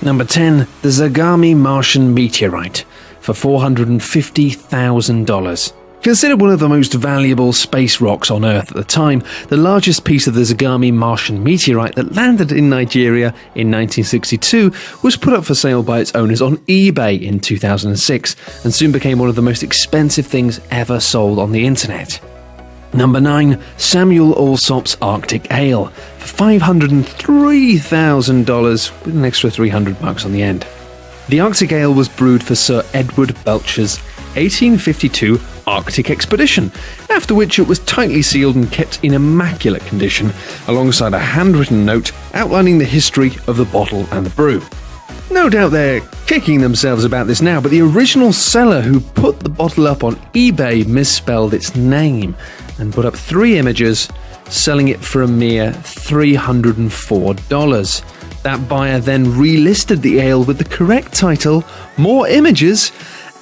Number 10, the Zagami Martian meteorite for $450,000. Considered one of the most valuable space rocks on Earth at the time, the largest piece of the Zagami Martian meteorite that landed in Nigeria in 1962 was put up for sale by its owners on eBay in 2006 and soon became one of the most expensive things ever sold on the internet. Number 9, Samuel Alsop's Arctic Ale for $503,000 with an extra $300 on the end. The Arctic Ale was brewed for Sir Edward Belcher's 1852 Arctic expedition, after which it was tightly sealed and kept in immaculate condition, alongside a handwritten note outlining the history of the bottle and the brew. No doubt they're kicking themselves about this now, but the original seller who put the bottle up on eBay misspelled its name and put up 3 images, selling it for a mere $304. That buyer then relisted the ale with the correct title, more images,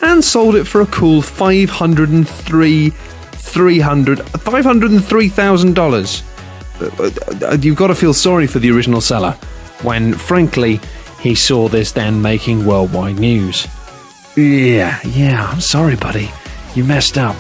and sold it for a cool $503,000. You've got to feel sorry for the original seller, when, frankly, he saw this then making worldwide news. Yeah, I'm sorry, buddy. You messed up.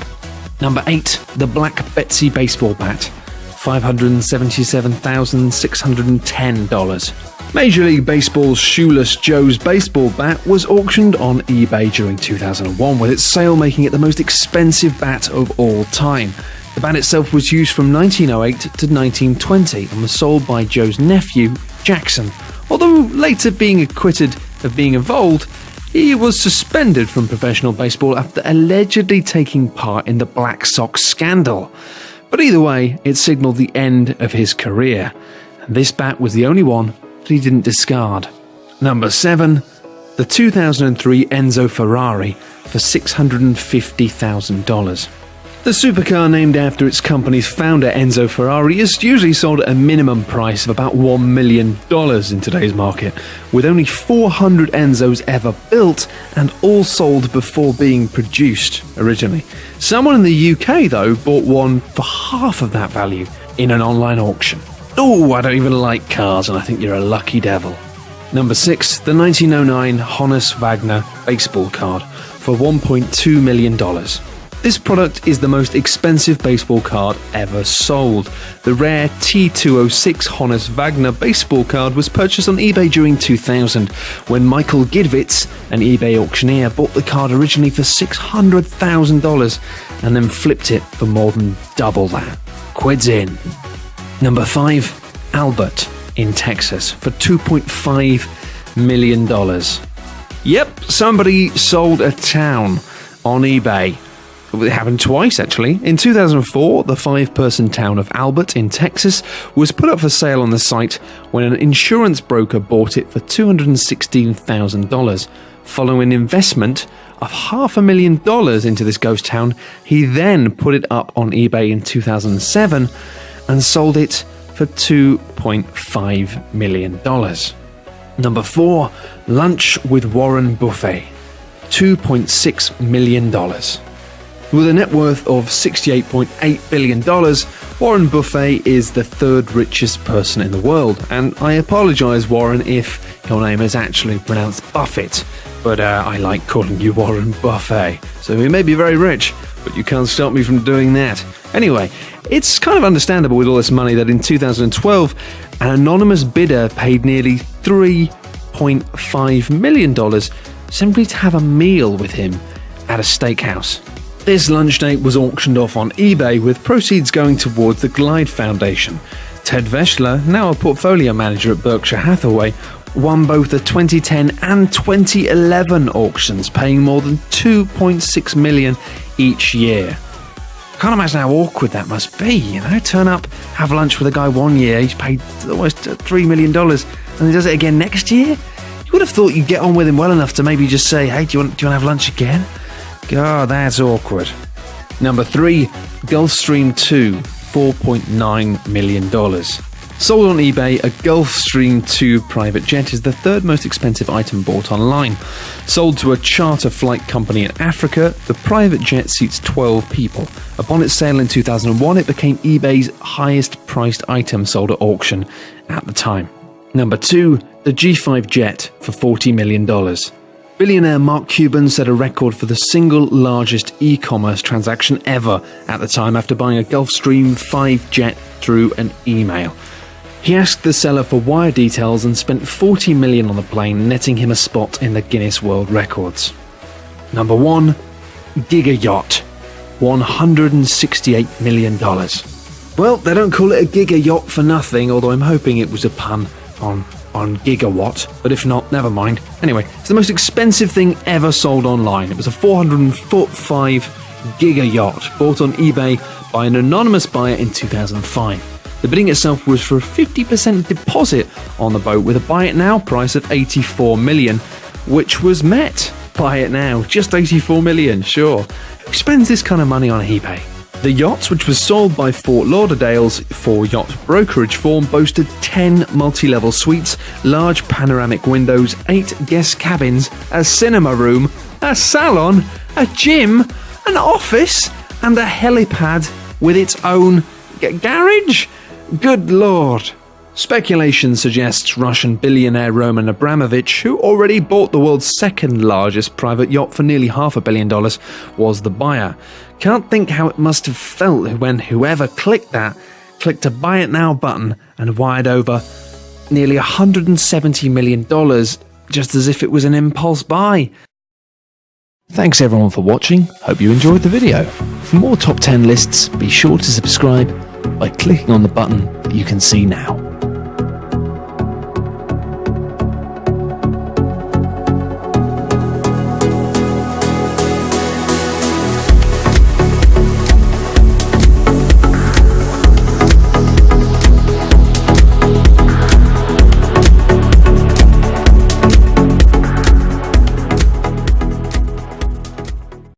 Number 8, the Black Betsy baseball bat, $577,610. Major League Baseball's Shoeless Joe's baseball bat was auctioned on eBay during 2001, with its sale making it the most expensive bat of all time. The bat itself was used from 1908 to 1920 and was sold by Joe's nephew, Jackson. Although later being acquitted of being involved, he was suspended from professional baseball after allegedly taking part in the Black Sox scandal. But either way, it signalled the end of his career. And this bat was the only one that he didn't discard. Number 7, the 2003 Enzo Ferrari for $650,000. The supercar, named after its company's founder Enzo Ferrari, is usually sold at a minimum price of about $1 million in today's market, with only 400 Enzos ever built and all sold before being produced originally. Someone in the UK, though, bought one for half of that value in an online auction. Oh, I don't even like cars, and I think you're a lucky devil. Number 6, the 1909 Honus Wagner baseball card for $1.2 million. This product is the most expensive baseball card ever sold. The rare T206 Honus Wagner baseball card was purchased on eBay during 2000, when Michael Gidwitz, an eBay auctioneer, bought the card originally for $600,000 and then flipped it for more than double that. Quids in. Number 5, Albert in Texas for $2.5 million. Yep, somebody sold a town on eBay. It happened twice, actually. In 2004, the 5-person town of Albert in Texas was put up for sale on the site when an insurance broker bought it for $216,000. Following an investment of $500,000 into this ghost town, he then put it up on eBay in 2007 and sold it for $2.5 million. Number 4, Lunch with Warren Buffett, $2.6 million. With a net worth of $68.8 billion, Warren Buffett is the 3rd richest person in the world. And I apologise, Warren, if your name is actually pronounced Buffett, but I like calling you Warren Buffett. So you may be very rich, but you can't stop me from doing that. Anyway, it's kind of understandable with all this money that in 2012, an anonymous bidder paid nearly $3.5 million simply to have a meal with him at a steakhouse. This lunch date was auctioned off on eBay, with proceeds going towards the Glide Foundation. Ted Veschler, now a portfolio manager at Berkshire Hathaway, won both the 2010 and 2011 auctions, paying more than $2.6 million each year. Can't imagine how awkward that must be, you know? Turn up, have lunch with a guy one year, he's paid almost $3 million, and he does it again next year? You would have thought you'd get on with him well enough to maybe just say, hey, do you want to have lunch again? God, that's awkward. Number 3, Gulfstream 2, $4.9 million. Sold on eBay, a Gulfstream 2 private jet is the 3rd most expensive item bought online. Sold to a charter flight company in Africa, the private jet seats 12 people. Upon its sale in 2001, it became eBay's highest priced item sold at auction at the time. Number 2, the G5 jet for $40 million. Billionaire Mark Cuban set a record for the single largest e-commerce transaction ever at the time after buying a Gulfstream 5 jet through an email. He asked the seller for wire details and spent $40 million on the plane, netting him a spot in the Guinness World Records. Number 1. Giga Yacht, $168 million. Well, they don't call it a Giga Yacht for nothing, although I'm hoping it was a pun on gigawatt, but if not, never mind. Anyway, it's the most expensive thing ever sold online. It was a 405 Giga Yacht bought on eBay by an anonymous buyer in 2005. The bidding itself was for a 50% deposit on the boat with a buy it now price of $84 million, which was met. Buy it now, just $84 million, sure. Who spends this kind of money on eBay? The yacht, which was sold by Fort Lauderdale's for yacht brokerage firm, boasted 10 multi-level suites, large panoramic windows, 8 guest cabins, a cinema room, a salon, a gym, an office, and a helipad with its own garage? Good lord. Speculation suggests Russian billionaire Roman Abramovich, who already bought the world's second largest private yacht for nearly $500 million, was the buyer. Can't think how it must have felt when whoever clicked a buy it now button and wired over nearly $170 million just as if it was an impulse buy. Thanks everyone for watching, hope you enjoyed the video. For more top 10 lists, be sure to subscribe by clicking on the button that you can see now.